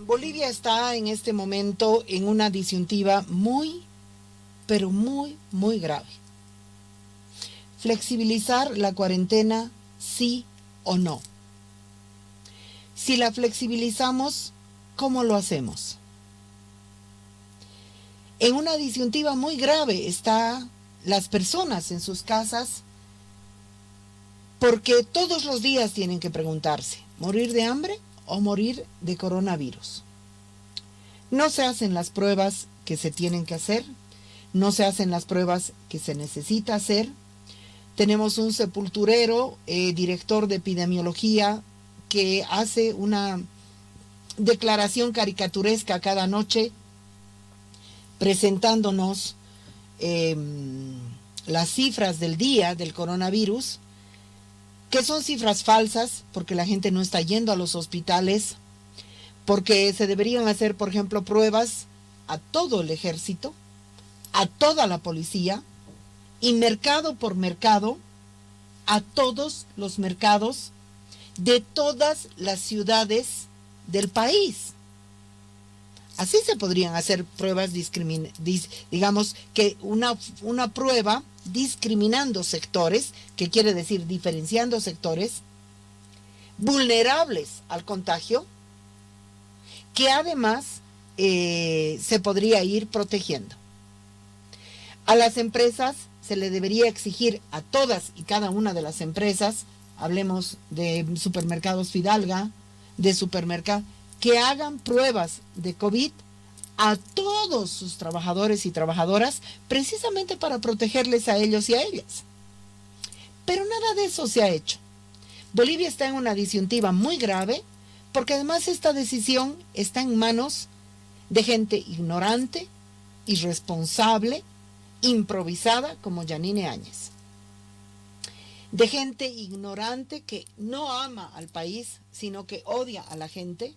Bolivia está en este momento en una disyuntiva muy, pero muy, muy grave. Flexibilizar la cuarentena, sí o no. Si la flexibilizamos, ¿cómo lo hacemos? En una disyuntiva muy grave están las personas en sus casas porque todos los días tienen que preguntarse, ¿morir de hambre o morir de coronavirus? No se hacen las pruebas que se tienen que hacer, no se hacen las pruebas que se necesita hacer. Tenemos un sepulturero, director de epidemiología, que hace una declaración caricaturesca cada noche presentándonos las cifras del día del coronavirus, que son cifras falsas porque la gente no está yendo a los hospitales, porque se deberían hacer, por ejemplo, pruebas a todo el ejército, a toda la policía, y mercado por mercado, a todos los mercados de todas las ciudades del país. Así se podrían hacer pruebas, digamos que una prueba discriminando sectores, que quiere decir diferenciando sectores vulnerables al contagio, que además se podría ir protegiendo. A las empresas se le debería exigir, a todas y cada una de las empresas, hablemos de supermercados Fidalga, de supermercados, que hagan pruebas de COVID a todos sus trabajadores y trabajadoras, precisamente para protegerles a ellos y a ellas. Pero nada de eso se ha hecho. Bolivia está en una disyuntiva muy grave, porque además esta decisión está en manos de gente ignorante, irresponsable, improvisada como Yanine Áñez. De gente ignorante que no ama al país, sino que odia a la gente,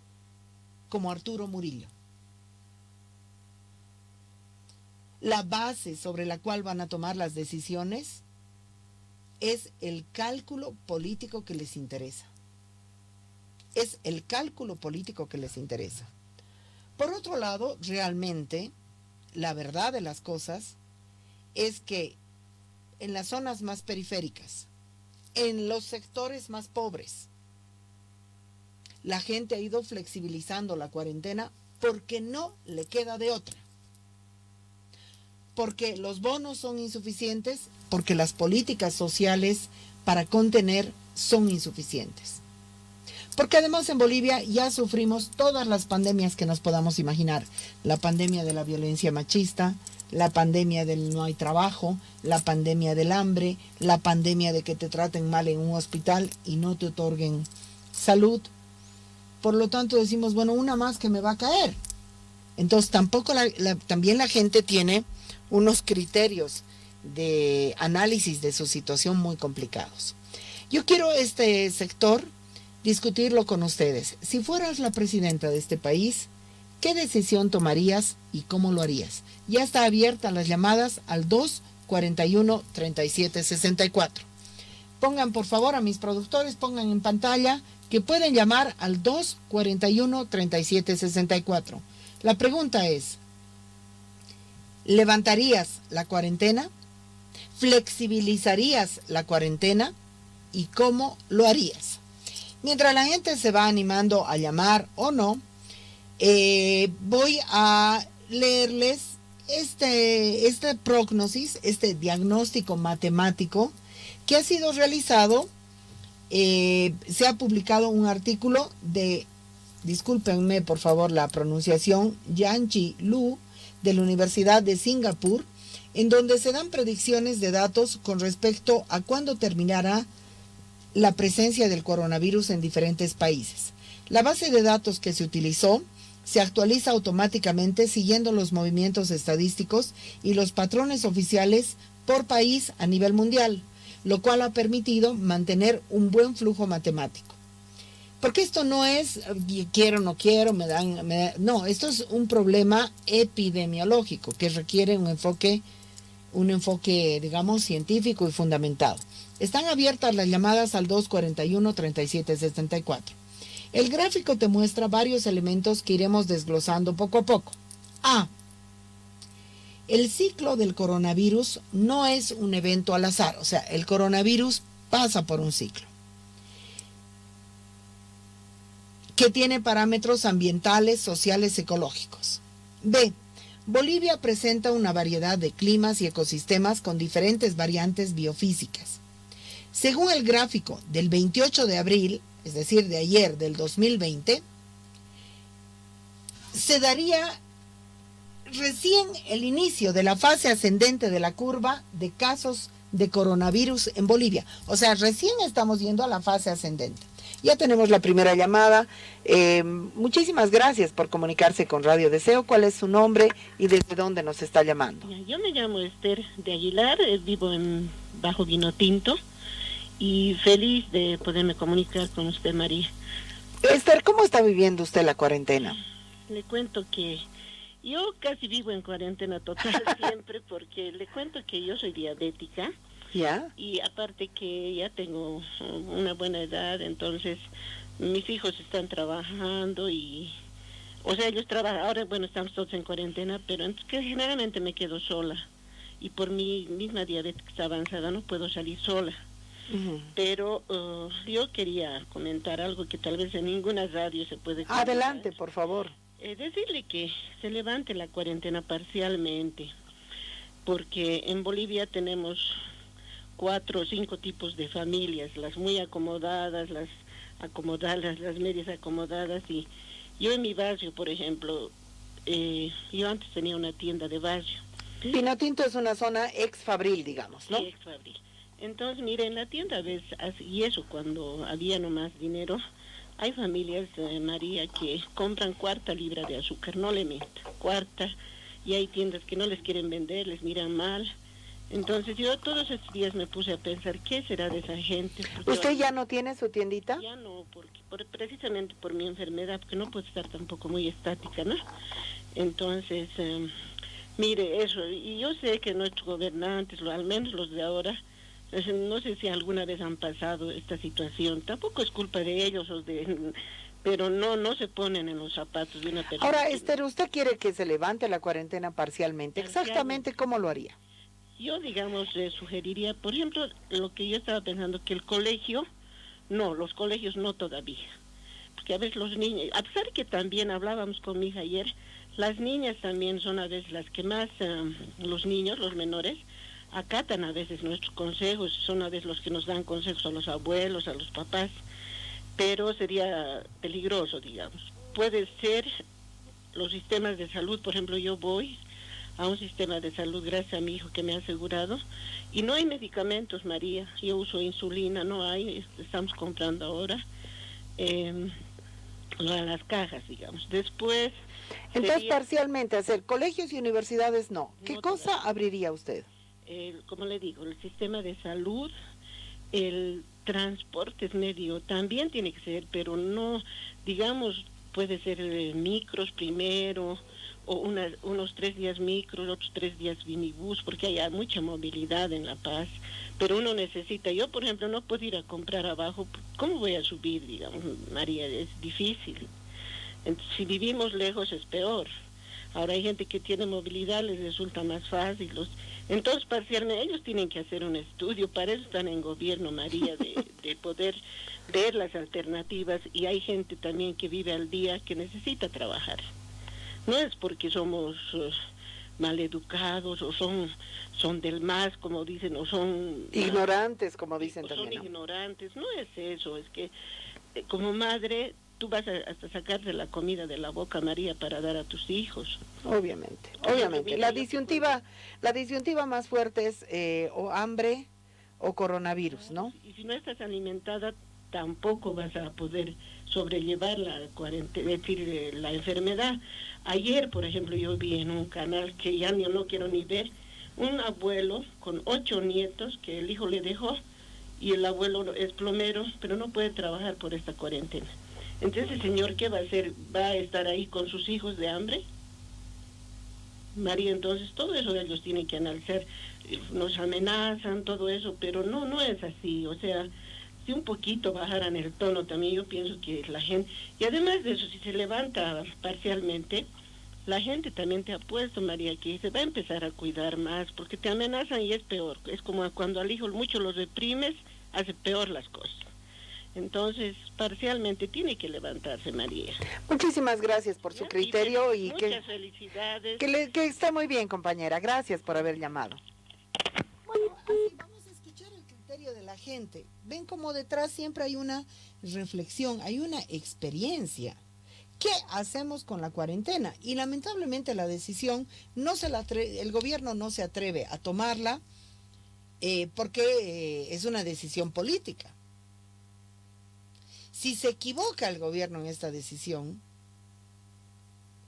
como Arturo Murillo. La base sobre la cual van a tomar las decisiones es el cálculo político que les interesa. Es el cálculo político que les interesa. Por otro lado, realmente, la verdad de las cosas es que en las zonas más periféricas, en los sectores más pobres, la gente ha ido flexibilizando la cuarentena porque no le queda de otra. Porque los bonos son insuficientes, porque las políticas sociales para contener son insuficientes. Porque además en Bolivia ya sufrimos todas las pandemias que nos podamos imaginar. La pandemia de la violencia machista, la pandemia del no hay trabajo, la pandemia del hambre, la pandemia de que te traten mal en un hospital y no te otorguen salud. Por lo tanto decimos, bueno, una más que me va a caer. Entonces también la gente tiene unos criterios de análisis de su situación muy complicados. Yo quiero este sector discutirlo con ustedes. Si fueras la presidenta de este país, ¿qué decisión tomarías y cómo lo harías? Ya está abierta las llamadas al 241-3764. Pongan por favor a mis productores, pongan en pantalla que pueden llamar al 241-3764. La pregunta es, ¿levantarías la cuarentena? ¿Flexibilizarías la cuarentena? ¿Y cómo lo harías? Mientras la gente se va animando a llamar o no, voy a leerles este prognosis, este diagnóstico matemático que ha sido realizado. Se ha publicado un artículo de, discúlpenme por favor la pronunciación, Yanchi Lu, de la Universidad de Singapur, en donde se dan predicciones de datos con respecto a cuándo terminará la presencia del coronavirus en diferentes países. La base de datos que se utilizó se actualiza automáticamente siguiendo los movimientos estadísticos y los patrones oficiales por país a nivel mundial, lo cual ha permitido mantener un buen flujo matemático. Porque esto no es quiero, no quiero, no, esto es un problema epidemiológico que requiere un enfoque, digamos, científico y fundamentado. Están abiertas las llamadas al 241-3764. El gráfico te muestra varios elementos que iremos desglosando poco a poco. A. El ciclo del coronavirus no es un evento al azar, o sea, el coronavirus pasa por un ciclo que tiene parámetros ambientales, sociales, ecológicos. B. Bolivia presenta una variedad de climas y ecosistemas con diferentes variantes biofísicas. Según el gráfico del 28 de abril, es decir, de ayer del 2020, se daría recién el inicio de la fase ascendente de la curva de casos de coronavirus en Bolivia. O sea, recién estamos yendo a la fase ascendente. Ya tenemos la primera llamada. Muchísimas gracias por comunicarse con Radio Deseo. ¿Cuál es su nombre y desde dónde nos está llamando? Yo me llamo Esther de Aguilar, vivo en Bajo Vinotinto y feliz de poderme comunicar con usted, María. Esther, ¿cómo está viviendo usted la cuarentena? Le cuento que yo casi vivo en cuarentena total siempre porque le cuento que yo soy diabética. ¿Ya? Y aparte que ya tengo una buena edad, entonces mis hijos están trabajando y, o sea, ellos trabajan, ahora bueno, estamos todos en cuarentena, pero entonces que generalmente me quedo sola. Y por mi misma diabetes que está avanzada no puedo salir sola. Pero yo quería comentar algo que tal vez en ninguna radio se puede comentar. Adelante, por favor. Decirle que se levante la cuarentena parcialmente, porque en Bolivia tenemos 4 o 5 tipos de familias, las muy acomodadas, las medias acomodadas, y yo en mi barrio, por ejemplo, yo antes tenía una tienda de barrio. Vinotinto es una zona ex-fabril, digamos, ¿no? Sí, ex-fabril. Entonces, mire, en la tienda ves, y eso cuando había nomás dinero, hay familias, María, que compran 1/4 libra de azúcar, no le meta, 1/4, y hay tiendas que no les quieren vender, les miran mal. Entonces yo todos estos días me puse a pensar, ¿qué será de esa gente? Porque ¿usted ya no tiene su tiendita? Ya no, precisamente por mi enfermedad, porque no puedo estar tampoco muy estática, ¿no? Entonces, mire, eso, y yo sé que nuestros gobernantes, al menos los de ahora, no sé si alguna vez han pasado esta situación, tampoco es culpa de ellos, pero no se ponen en los zapatos de una persona. Ahora, Esther, ¿usted quiere que se levante la cuarentena parcialmente? ¿Exactamente cómo lo haría? Yo, digamos, sugeriría, por ejemplo, lo que yo estaba pensando, que los colegios no todavía. Porque a veces los niños, a pesar que también hablábamos con mi hija ayer, las niñas también son a veces las que más, los niños, los menores, acatan a veces nuestros consejos, son a veces los que nos dan consejos a los abuelos, a los papás, pero sería peligroso, digamos. Puede ser los sistemas de salud, por ejemplo, yo voy a un sistema de salud gracias a mi hijo que me ha asegurado, y no hay medicamentos, María, yo uso insulina, no hay, estamos comprando ahora las cajas, digamos. Después... Entonces, parcialmente hacer colegios y universidades no. ¿Qué cosa abriría usted? Como le digo, el sistema de salud, el transporte medio también tiene que ser, pero no, digamos, puede ser micros primero, o unos 3 días micros, otros 3 días minibús, porque hay mucha movilidad en La Paz, pero uno necesita, yo por ejemplo no puedo ir a comprar abajo, ¿cómo voy a subir, digamos, María? Es difícil. Entonces, si vivimos lejos es peor. Ahora hay gente que tiene movilidad, les resulta más fácil. Entonces, parcialmente, ellos tienen que hacer un estudio, para eso están en gobierno, María, de poder ver las alternativas, y hay gente también que vive al día que necesita trabajar. No es porque somos maleducados o son del más, como dicen, o son... ignorantes, como dicen o también. Son ignorantes, no es eso, es que como madre tú vas hasta sacarte la comida de la boca, María, para dar a tus hijos. Obviamente. La disyuntiva más fuerte es o hambre o coronavirus, ¿no? Y si no estás alimentada, tampoco vas a poder sobrellevar la cuarentena, es decir, la enfermedad. Ayer, por ejemplo, yo vi en un canal que ya no quiero ni ver, un abuelo con 8 nietos que el hijo le dejó, y el abuelo es plomero, pero no puede trabajar por esta cuarentena. Entonces, el señor, ¿qué va a hacer? ¿Va a estar ahí con sus hijos de hambre? María, entonces todo eso ellos tienen que analizar, nos amenazan, todo eso, pero no es así. O sea, si un poquito bajaran el tono también, yo pienso que la gente, y además de eso, si se levanta parcialmente, la gente también te ha puesto, María, que se va a empezar a cuidar más, porque te amenazan y es peor. Es como cuando al hijo mucho lo reprimes, hace peor las cosas. Entonces, parcialmente tiene que levantarse, María. Muchísimas gracias por su criterio y muchas felicidades. Que esté muy bien, compañera. Gracias por haber llamado. Bueno, así vamos a escuchar el criterio de la gente. Ven como detrás siempre hay una reflexión, hay una experiencia. ¿Qué hacemos con la cuarentena? Y lamentablemente la decisión el gobierno no se atreve a tomarla porque es una decisión política. Si se equivoca el gobierno en esta decisión,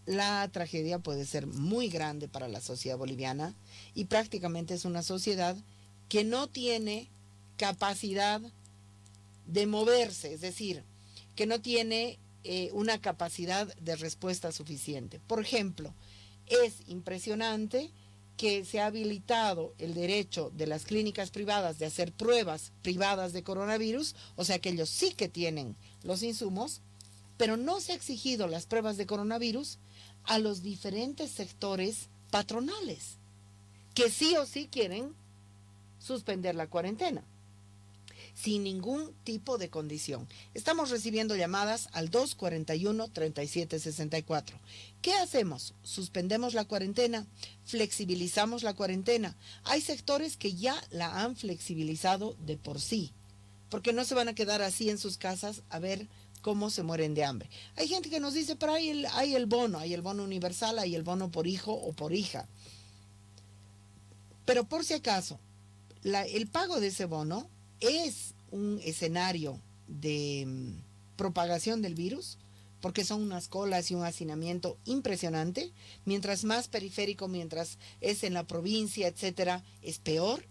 la tragedia puede ser muy grande para la sociedad boliviana y prácticamente es una sociedad que no tiene capacidad de moverse, es decir, que no tiene una capacidad de respuesta suficiente. Por ejemplo, es impresionante que se ha habilitado el derecho de las clínicas privadas de hacer pruebas privadas de coronavirus, o sea que ellos sí que tienen los insumos, pero no se ha exigido las pruebas de coronavirus a los diferentes sectores patronales, que sí o sí quieren suspender la cuarentena, sin ningún tipo de condición. Estamos recibiendo llamadas al 241-3764. ¿Qué hacemos? ¿Suspendemos la cuarentena? ¿Flexibilizamos la cuarentena? Hay sectores que ya la han flexibilizado de por sí, porque no se van a quedar así en sus casas a ver cómo se mueren de hambre. Hay gente que nos dice, pero hay el bono universal, hay el bono por hijo o por hija. Pero por si acaso, el pago de ese bono es un escenario de propagación del virus, porque son unas colas y un hacinamiento impresionante. Mientras más periférico, mientras es en la provincia, etcétera, es peor.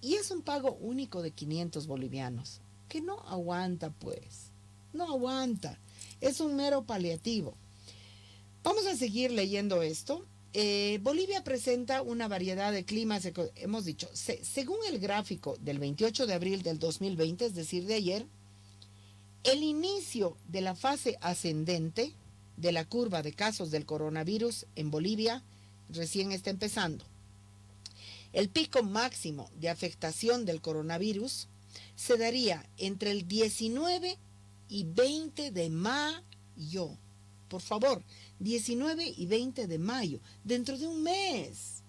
Y es un pago único de 500 bolivianos, que no aguanta, pues. No aguanta. Es un mero paliativo. Vamos a seguir leyendo esto. Bolivia presenta una variedad de climas, hemos dicho, según el gráfico del 28 de abril del 2020, es decir, de ayer, el inicio de la fase ascendente de la curva de casos del coronavirus en Bolivia recién está empezando. El pico máximo de afectación del coronavirus se daría entre el 19 y 20 de mayo. Por favor, 19 y 20 de mayo, dentro de un mes.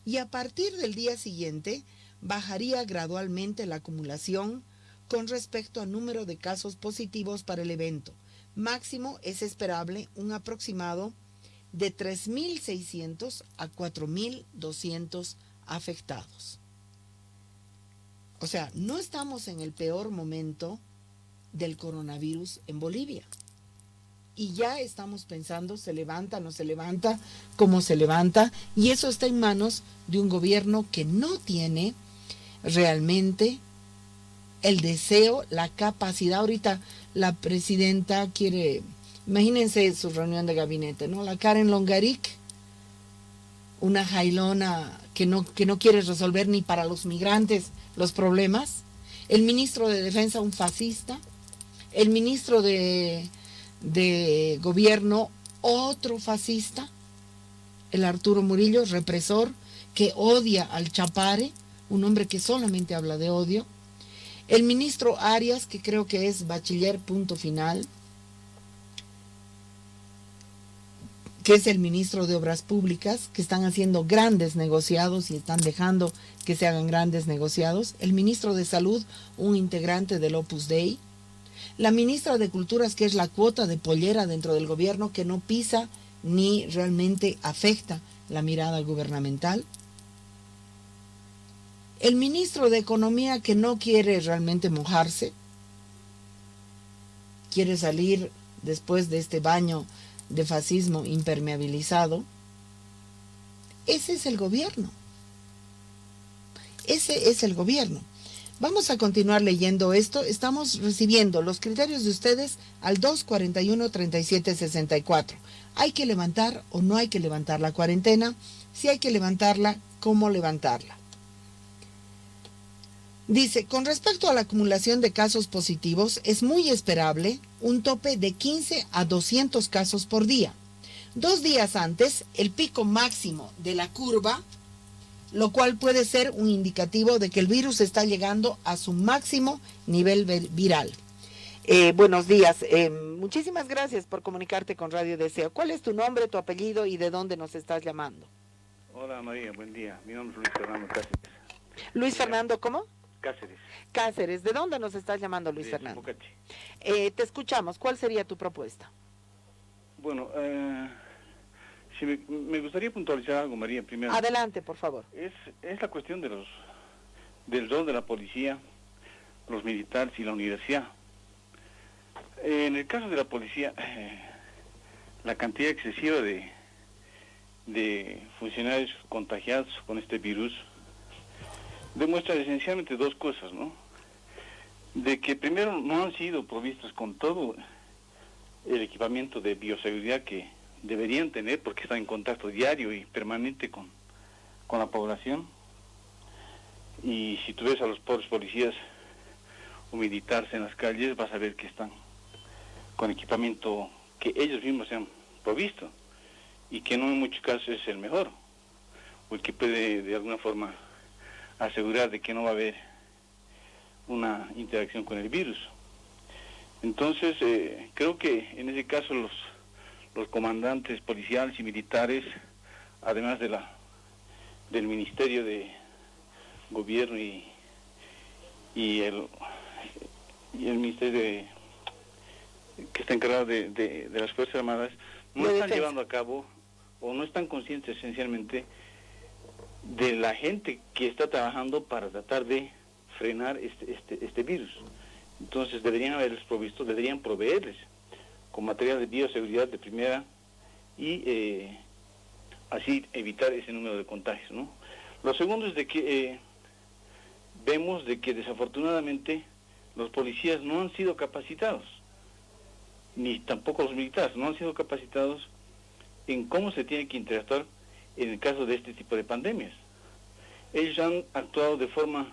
Y a partir del día siguiente, bajaría gradualmente la acumulación con respecto al número de casos positivos para el evento. Máximo es esperable un aproximado de 3.600 a 4.200 afectados. O sea, no estamos en el peor momento del coronavirus en Bolivia. Y ya estamos pensando, se levanta, no se levanta, cómo se levanta, y eso está en manos de un gobierno que no tiene realmente el deseo, la capacidad. Ahorita la presidenta quiere, imagínense su reunión de gabinete, ¿no? La Karen Longaric, una jailona que no quiere resolver ni para los migrantes los problemas, el ministro de Defensa, un fascista, el ministro de Gobierno, otro fascista, el Arturo Murillo, represor, que odia al Chapare, un hombre que solamente habla de odio, el ministro Arias, que creo que es bachiller punto final, que es el ministro de Obras Públicas, que están haciendo grandes negociados y están dejando que se hagan grandes negociados, el ministro de Salud, un integrante del Opus Dei, la ministra de Culturas, que es la cuota de pollera dentro del gobierno, que no pisa ni realmente afecta la mirada gubernamental. El ministro de Economía, que no quiere realmente mojarse, quiere salir después de este baño de fascismo impermeabilizado. Ese es el gobierno. Ese es el gobierno. Vamos a continuar leyendo esto. Estamos recibiendo los criterios de ustedes al 241-3764. ¿Hay que levantar o no hay que levantar la cuarentena? Si hay que levantarla, ¿cómo levantarla? Dice, con respecto a la acumulación de casos positivos, es muy esperable un tope de 15 a 200 casos por día. 2 días antes, el pico máximo de la curva, lo cual puede ser un indicativo de que el virus está llegando a su máximo nivel viral. Buenos días. Muchísimas gracias por comunicarte con Radio Deseo. ¿Cuál es tu nombre, tu apellido y de dónde nos estás llamando? Hola María, buen día. Mi nombre es Luis Fernando Cáceres. Luis Fernando, ¿cómo? Cáceres. Cáceres. ¿De dónde nos estás llamando, Luis Fernando? Mocache. Te escuchamos. ¿Cuál sería tu propuesta? Bueno, si me gustaría puntualizar algo, María, primero. Adelante, por favor. Es la cuestión del rol de la policía, los militares y la universidad. En el caso de la policía, la cantidad excesiva de funcionarios contagiados con este virus demuestra esencialmente dos cosas, ¿no? De que primero no han sido provistos con todo el equipamiento de bioseguridad que deberían tener porque están en contacto diario y permanente con la población. Y si tú ves a los pobres policías o militares en las calles, vas a ver que están con equipamiento que ellos mismos se han provisto y que no en muchos casos es el mejor o el que puede de alguna forma asegurar de que no va a haber una interacción con el virus. Entonces, creo que en ese caso los comandantes policiales y militares, además del Ministerio de Gobierno y el Ministerio que está encargado de las Fuerzas Armadas, no están llevando a cabo o no están conscientes esencialmente de la gente que está trabajando para tratar de frenar este virus. Entonces deberían haberles provisto, deberían proveerles con material de bioseguridad de primera y así evitar ese número de contagios, ¿no? Lo segundo es de que vemos de que desafortunadamente los policías no han sido capacitados, ni tampoco los militares, no han sido capacitados en cómo se tiene que interactuar en el caso de este tipo de pandemias. Ellos han actuado de forma,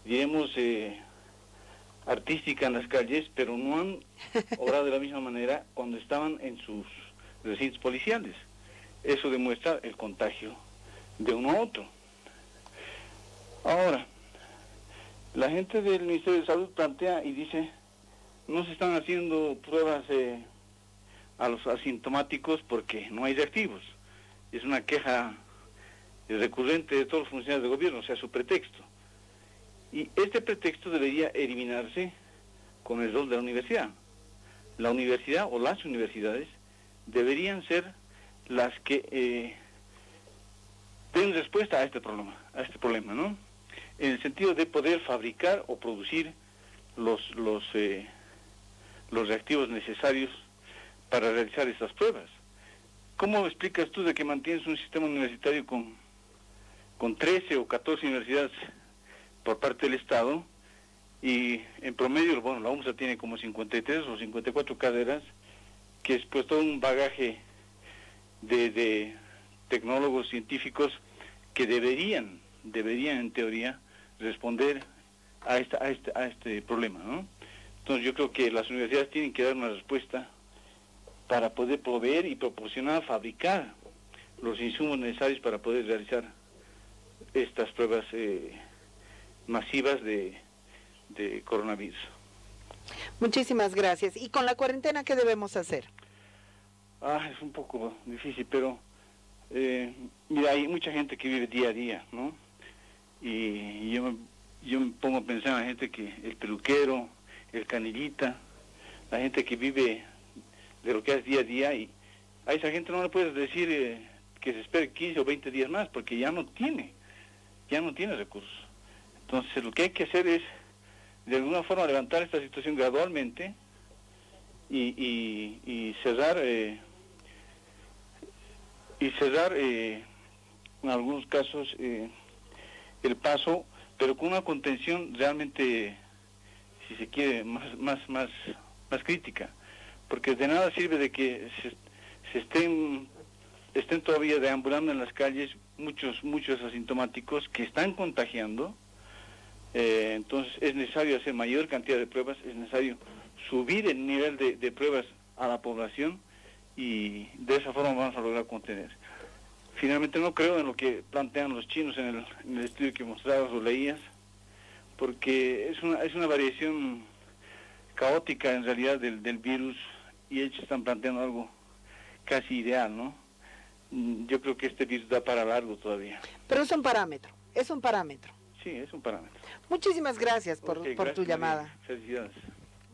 diremos, artística en las calles, pero no han obrado de la misma manera cuando estaban en sus recintos policiales. Eso demuestra el contagio de uno a otro. Ahora, la gente del Ministerio de Salud plantea y dice, no se están haciendo pruebas a los asintomáticos porque no hay reactivos. Es una queja recurrente de todos los funcionarios de gobierno, o sea, su pretexto. Y este pretexto debería eliminarse con el rol de la universidad. La universidad o las universidades deberían ser las que den respuesta a este problema, ¿no? En el sentido de poder fabricar o producir los reactivos necesarios para realizar estas pruebas. ¿Cómo explicas tú de que mantienes un sistema universitario con 13 o 14 universidades por parte del Estado y en promedio, bueno, la UMSA tiene como 53 o 54 carreras, que es pues todo un bagaje de tecnólogos científicos que deberían en teoría responder a este problema, ¿no? Entonces yo creo que las universidades tienen que dar una respuesta para poder proveer y proporcionar, fabricar los insumos necesarios para poder realizar estas pruebas masivas de coronavirus. Muchísimas gracias. ¿Y con la cuarentena qué debemos hacer? Es un poco difícil, pero mira, hay mucha gente que vive día a día, ¿no? Y yo me pongo a pensar en la gente que, el peluquero, el canillita, la gente que vive de lo que es día a día, y a esa gente no le puedes decir que se espere 15 o 20 días más, porque ya no tiene recursos. Entonces lo que hay que hacer es, de alguna forma, levantar esta situación gradualmente y cerrar en algunos casos el paso, pero con una contención realmente, si se quiere, más crítica, porque de nada sirve de que se estén todavía deambulando en las calles muchos asintomáticos que están contagiando Entonces es necesario hacer mayor cantidad de pruebas, es necesario subir el nivel de pruebas a la población y de esa forma vamos a lograr contener. Finalmente no creo en lo que plantean los chinos en el estudio que mostrabas o leías, porque es una variación caótica en realidad del virus y ellos están planteando algo casi ideal, ¿no? Yo creo que este virus da para largo todavía. Pero es un parámetro, es un parámetro. Sí, es un parámetro. Muchísimas gracias por Gracias, tu llamada. María. Felicidades.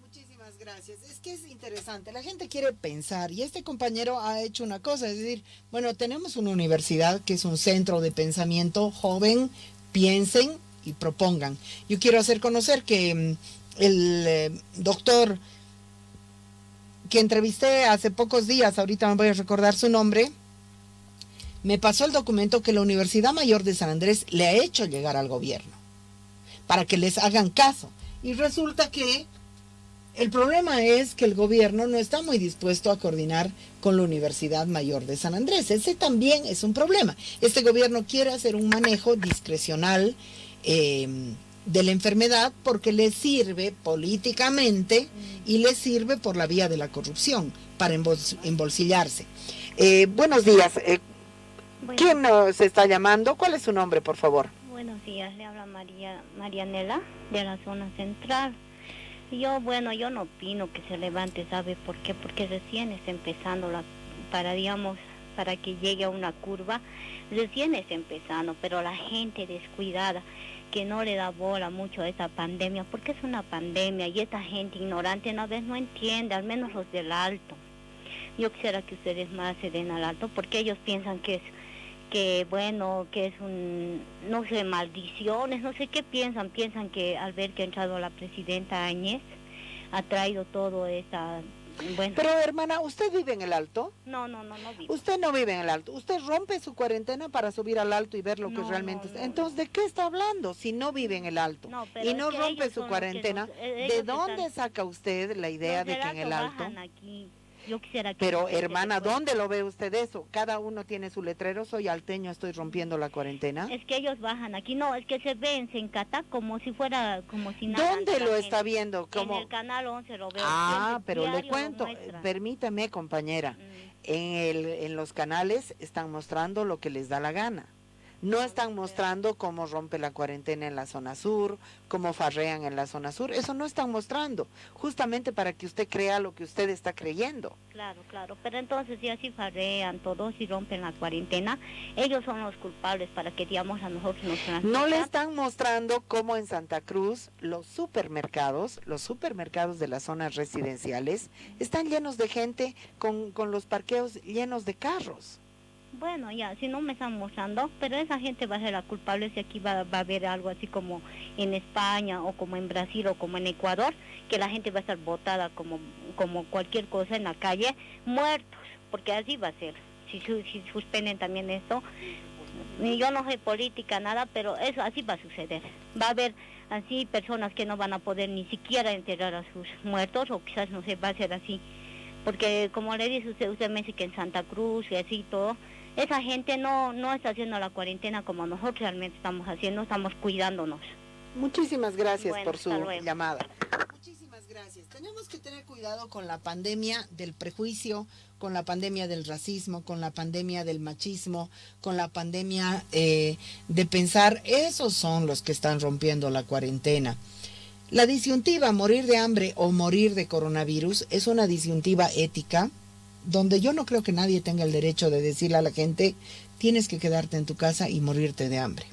Muchísimas gracias. Es que es interesante. La gente quiere pensar y este compañero ha hecho una cosa, es decir, bueno, tenemos una universidad que es un centro de pensamiento joven, piensen y propongan. Yo quiero hacer conocer que el doctor que entrevisté hace pocos días, ahorita me voy a recordar su nombre, me pasó el documento que la Universidad Mayor de San Andrés le ha hecho llegar al gobierno para que les hagan caso. Y resulta que el problema es que el gobierno no está muy dispuesto a coordinar con la Universidad Mayor de San Andrés. Ese también es un problema. Este gobierno quiere hacer un manejo discrecional de la enfermedad porque le sirve políticamente y le sirve por la vía de la corrupción para embolsillarse. Buenos días. ¿Quién nos está llamando? ¿Cuál es su nombre, por favor? Buenos días, le habla Marianela de la zona central. Yo no opino que se levante, ¿sabe por qué? Porque recién está empezando para que llegue a una curva, recién está empezando, pero la gente descuidada, que no le da bola mucho a esta pandemia, porque es una pandemia y esta gente ignorante a veces no entiende, al menos los del alto. Yo quisiera que ustedes más se den al alto, porque ellos piensan que es no sé, maldiciones, no sé qué piensan que al ver que ha entrado la presidenta Áñez, ha traído todo esta... Bueno. Pero hermana, ¿usted vive en el Alto? No vivo. Usted no vive en el Alto. Usted rompe su cuarentena para subir al Alto y ver lo que realmente está. Entonces, ¿de qué está hablando si no vive en el Alto? Y no rompe su cuarentena. ¿De dónde saca usted la idea de que en el Alto? Aquí. Yo quisiera que... Pero hermana, ¿dónde lo ve usted eso? Cada uno tiene su letrero, soy alteño, estoy rompiendo la cuarentena. Es que ellos bajan aquí, no, es que se ven, se encata como si fuera, como si nada. ¿Dónde lo está viendo? En el canal 11 lo veo. Pero le cuento, permítame compañera, en los canales están mostrando lo que les da la gana. No están mostrando cómo rompe la cuarentena en la zona sur, cómo farrean en la zona sur. Eso no están mostrando, justamente para que usted crea lo que usted está creyendo. Claro. Pero entonces si así farrean todos y rompen la cuarentena, ellos son los culpables para que digamos a nosotros nos transportan. No le están mostrando cómo en Santa Cruz los supermercados de las zonas residenciales están llenos de gente con los parqueos llenos de carros. Bueno, ya, si no me están mostrando, pero esa gente va a ser la culpable si aquí va a haber algo así como en España o como en Brasil o como en Ecuador, que la gente va a estar botada como cualquier cosa en la calle, muertos, porque así va a ser. Si suspenden también esto, yo no soy política, nada, pero eso así va a suceder. Va a haber así personas que no van a poder ni siquiera enterrar a sus muertos, o quizás no sé, va a ser así. Porque como le dice usted me dice que en Santa Cruz y así todo, esa gente no está haciendo la cuarentena como nosotros realmente estamos haciendo, estamos cuidándonos. Muchísimas gracias por su llamada. Muchísimas gracias. Tenemos que tener cuidado con la pandemia del prejuicio, con la pandemia del racismo, con la pandemia del machismo, con la pandemia de pensar, esos son los que están rompiendo la cuarentena. La disyuntiva morir de hambre o morir de coronavirus es una disyuntiva ética, donde yo no creo que nadie tenga el derecho de decirle a la gente, tienes que quedarte en tu casa y morirte de hambre.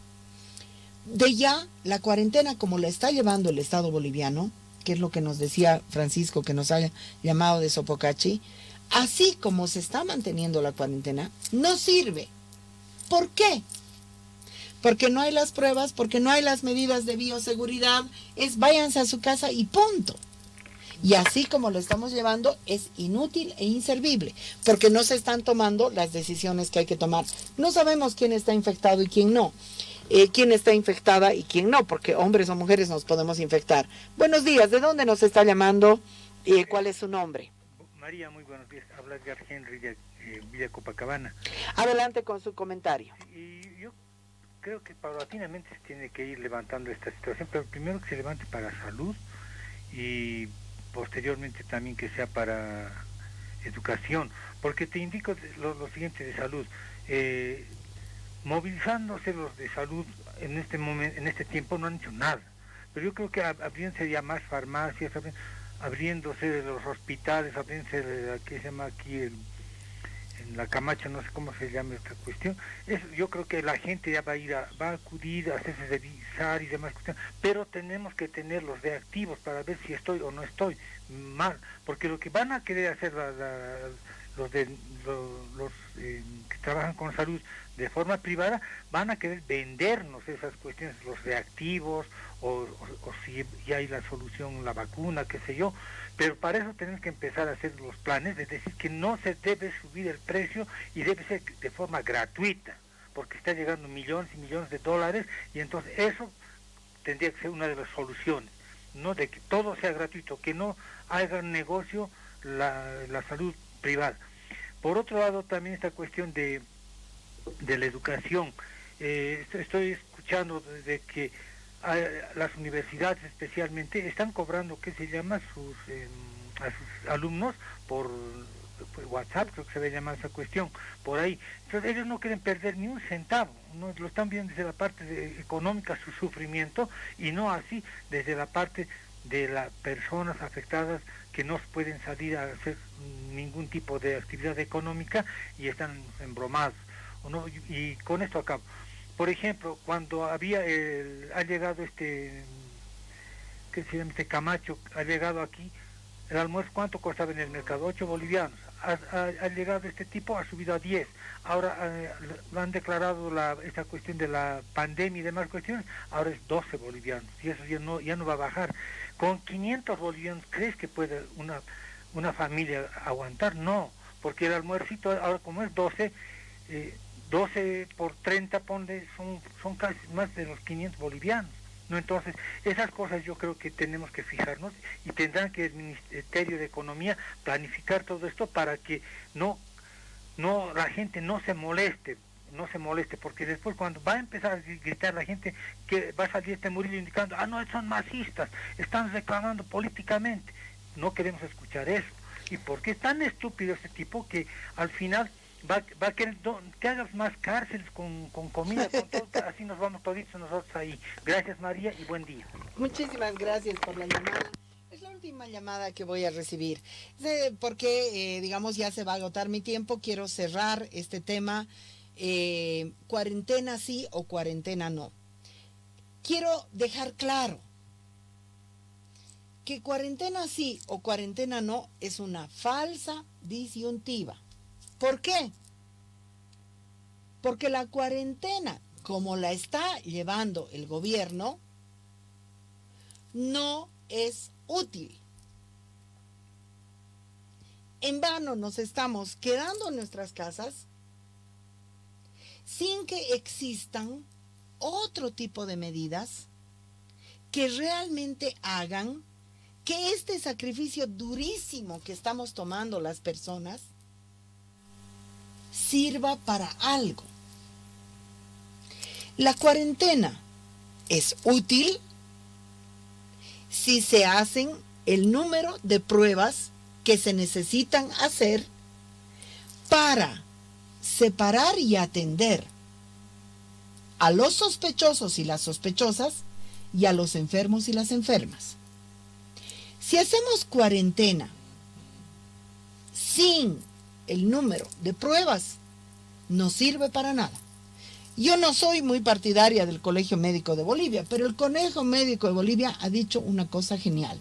De ya, la cuarentena como la está llevando el Estado boliviano, que es lo que nos decía Francisco, que nos haya llamado de Sopocachi, así como se está manteniendo la cuarentena, no sirve. ¿Por qué? Porque no hay las pruebas, porque no hay las medidas de bioseguridad, váyanse a su casa y punto. Y así como lo estamos llevando, es inútil e inservible, porque no se están tomando las decisiones que hay que tomar. No sabemos quién está infectado y quién no, quién está infectada y quién no, porque hombres o mujeres nos podemos infectar. Buenos días, ¿de dónde nos está llamando? ¿Cuál es su nombre? María, muy buenos días. Habla Edgar Henry de Villa Copacabana. Adelante con su comentario. Y yo creo que paulatinamente se tiene que ir levantando esta situación, pero primero que se levante para salud y posteriormente también que sea para educación, porque te indico lo siguiente de salud. Movilizándose los de salud en este momento, en este tiempo no han hecho nada, pero yo creo que abriéndose ya más farmacias, abriéndose los hospitales, abriéndose ¿qué se llama aquí? En la Camacha, no sé cómo se llama esta cuestión. Yo creo que la gente ya va a acudir a hacerse revisar y demás cuestiones, pero tenemos que tener los reactivos para ver si estoy o no estoy mal, porque lo que van a querer hacer los que trabajan con salud de forma privada, van a querer vendernos esas cuestiones, los reactivos, o si ya hay la solución, la vacuna, qué sé yo, pero para eso tenemos que empezar a hacer los planes, es decir, que no se debe subir el precio y debe ser de forma gratuita, porque está llegando millones y millones de dólares, y entonces eso tendría que ser una de las soluciones, no de que todo sea gratuito, que no haga negocio la salud privada. Por otro lado, también esta cuestión de la educación. Estoy escuchando de que las universidades especialmente están cobrando, ¿qué se llama?, a sus alumnos por WhatsApp, creo que se debe llamar esa cuestión, por ahí. Entonces ellos no quieren perder ni un centavo, no lo están viendo desde la parte económica, su sufrimiento, y no así desde la parte de las personas afectadas que no pueden salir a hacer ningún tipo de actividad económica y están embromados. ¿No? Y con esto acabo. Por ejemplo, cuando ha llegado ¿qué se llama? Este Camacho, ha llegado aquí, el almuerzo, ¿cuánto costaba en el mercado? 8 bolivianos. Ha llegado este tipo, ha subido a 10. Ahora lo han declarado esta cuestión de la pandemia y demás cuestiones, ahora es 12 bolivianos, y eso ya no va a bajar. Con 500 bolivianos, ¿crees que puede una familia aguantar? No, porque el almuercito, ahora como es 12 por 30, ponle, son casi más de los 500 bolivianos, ¿no? Entonces, esas cosas yo creo que tenemos que fijarnos, y tendrán que el Ministerio de Economía planificar todo esto para que la gente no se moleste, porque después cuando va a empezar a gritar la gente, que va a salir este Murillo indicando, no, son masistas, están reclamando políticamente. No queremos escuchar eso. Y porque es tan estúpido este tipo que al final va a querer que hagas más cárceles con comida, con todo, así nos vamos toditos nosotros ahí. Gracias, María, y buen día. Muchísimas gracias por la llamada. Es la última llamada que voy a recibir, porque digamos ya se va a agotar mi tiempo. Quiero cerrar este tema, cuarentena sí o cuarentena no. Quiero dejar claro que cuarentena sí o cuarentena no es una falsa disyuntiva. ¿Por qué? Porque la cuarentena, como la está llevando el gobierno, no es útil. En vano nos estamos quedando en nuestras casas sin que existan otro tipo de medidas que realmente hagan que este sacrificio durísimo que estamos tomando las personas sirva para algo. La cuarentena es útil si se hacen el número de pruebas que se necesitan hacer para separar y atender a los sospechosos y las sospechosas y a los enfermos y las enfermas. Si hacemos cuarentena sin el número de pruebas, no sirve para nada. Yo no soy muy partidaria del Colegio Médico de Bolivia, pero el Colegio Médico de Bolivia ha dicho una cosa genial.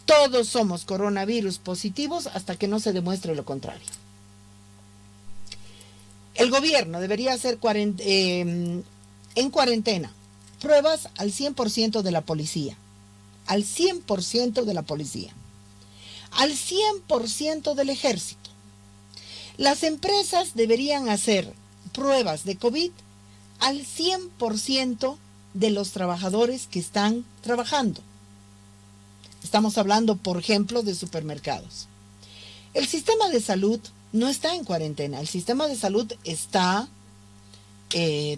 Todos somos coronavirus positivos hasta que no se demuestre lo contrario. El gobierno debería hacer en cuarentena pruebas al 100% de la policía, al 100% de la policía, al 100% del ejército. Las empresas deberían hacer pruebas de COVID al 100% de los trabajadores que están trabajando. Estamos hablando, por ejemplo, de supermercados. El sistema de salud no está en cuarentena, el sistema de salud está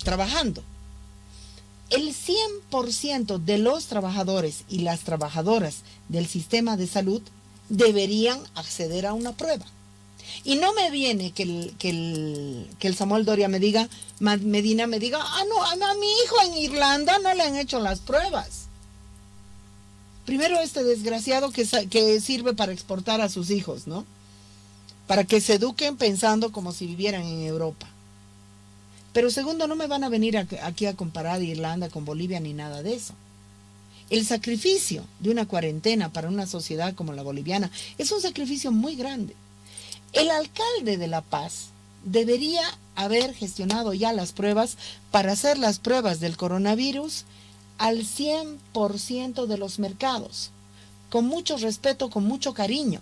trabajando. el 100% de los trabajadores y las trabajadoras del sistema de salud deberían acceder a una prueba. Y no me viene que el Samuel Doria Medina me diga, no, a mi hijo en Irlanda no le han hecho las pruebas. Primero, este desgraciado que sirve para exportar a sus hijos, ¿no? Para que se eduquen pensando como si vivieran en Europa. Pero segundo, no me van a venir aquí a comparar Irlanda con Bolivia ni nada de eso. El sacrificio de una cuarentena para una sociedad como la boliviana es un sacrificio muy grande. El alcalde de La Paz debería haber gestionado ya las pruebas para hacer las pruebas del coronavirus al 100% de los mercados, con mucho respeto, con mucho cariño.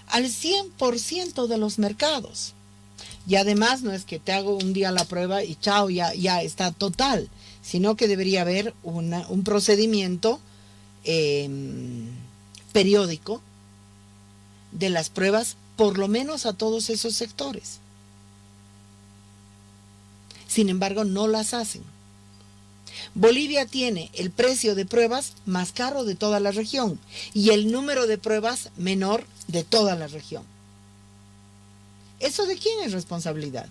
Al 100% de los mercados. Y además no es que te hago un día la prueba y chao, ya está total, sino que debería haber un procedimiento periódico de las pruebas, por lo menos a todos esos sectores. Sin embargo, no las hacen. Bolivia tiene el precio de pruebas más caro de toda la región y el número de pruebas menor de toda la región. ¿Eso de quién es responsabilidad?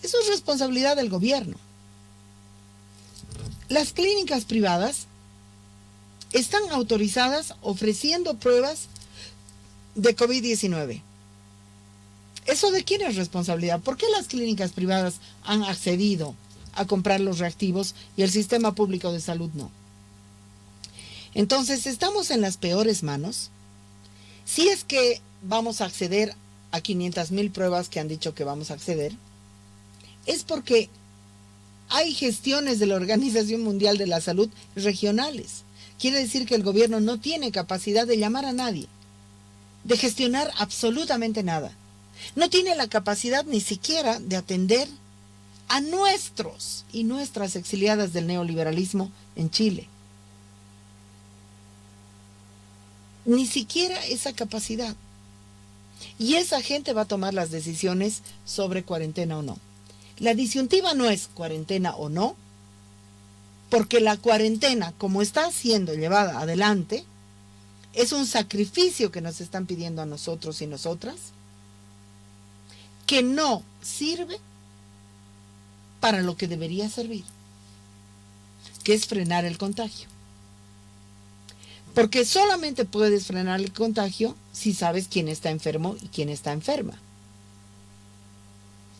Eso es responsabilidad del gobierno. Las clínicas privadas están autorizadas ofreciendo pruebas de COVID-19. ¿Eso de quién es responsabilidad? ¿Por qué las clínicas privadas han accedido a comprar los reactivos y el sistema público de salud no? Entonces, estamos en las peores manos. Si es que vamos a acceder a 500,000 pruebas que han dicho que vamos a acceder, es porque hay gestiones de la Organización Mundial de la Salud regionales. Quiere decir que el gobierno no tiene capacidad de llamar a nadie, de gestionar absolutamente nada. No tiene la capacidad ni siquiera de atender a nuestros y nuestras exiliadas del neoliberalismo en Chile. Ni siquiera esa capacidad. Y esa gente va a tomar las decisiones sobre cuarentena o no. La disyuntiva no es cuarentena o no, porque la cuarentena, como está siendo llevada adelante, es un sacrificio que nos están pidiendo a nosotros y nosotras, que no sirve para lo que debería servir, que es frenar el contagio. Porque solamente puedes frenar el contagio si sabes quién está enfermo y quién está enferma.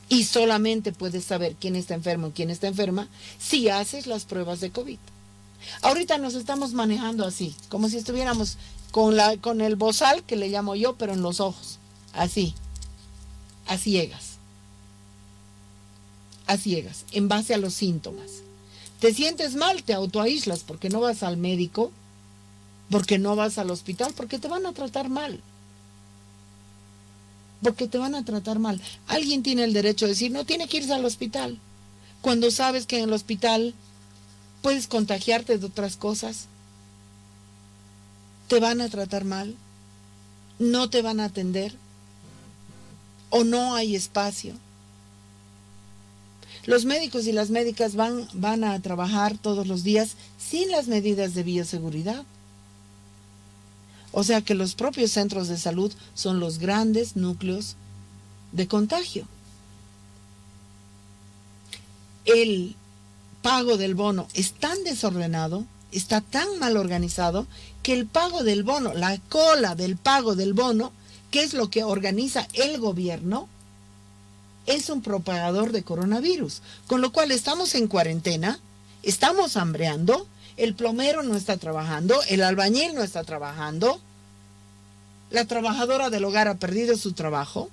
Y solamente puedes saber quién está enfermo y quién está enferma si haces las pruebas de COVID. Ahorita nos estamos manejando así, como si estuviéramos con el bozal, que le llamo yo, pero en los ojos. Así, a ciegas. A ciegas, en base a los síntomas. Te sientes mal, te autoaíslas porque no vas al médico, porque no vas al hospital, porque te van a tratar mal. Porque te van a tratar mal. Alguien tiene el derecho de decir, no tiene que irse al hospital, cuando sabes que en el hospital puedes contagiarte de otras cosas. Te van a tratar mal, no te van a atender, o no hay espacio. Los médicos y las médicas van a trabajar todos los días sin las medidas de bioseguridad. O sea que los propios centros de salud son los grandes núcleos de contagio. El pago del bono es tan desordenado, está tan mal organizado, que el pago del bono, la cola del pago del bono, que es lo que organiza el gobierno, es un propagador de coronavirus. Con lo cual estamos en cuarentena, estamos hambreando, el plomero no está trabajando, el albañil no está trabajando, la trabajadora del hogar ha perdido su trabajo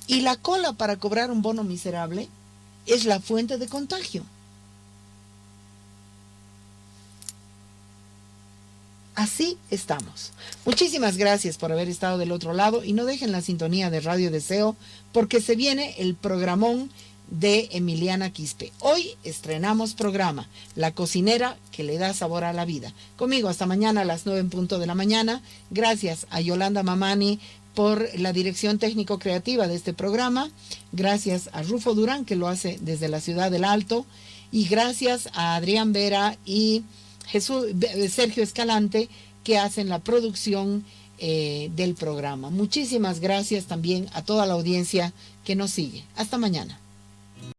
y la cola para cobrar un bono miserable es la fuente de contagio. Así estamos. Muchísimas gracias por haber estado del otro lado y no dejen la sintonía de Radio Deseo porque se viene el programón de Emiliana Quispe. Hoy estrenamos programa, La cocinera que le da sabor a la vida. Conmigo hasta mañana a las 9:00 a.m. Gracias a Yolanda Mamani por la dirección técnico-creativa de este programa. Gracias a Rufo Durán, que lo hace desde la Ciudad del Alto. Y gracias a Adrián Vera y Sergio Escalante, que hacen la producción del programa. Muchísimas gracias también a toda la audiencia que nos sigue. Hasta mañana.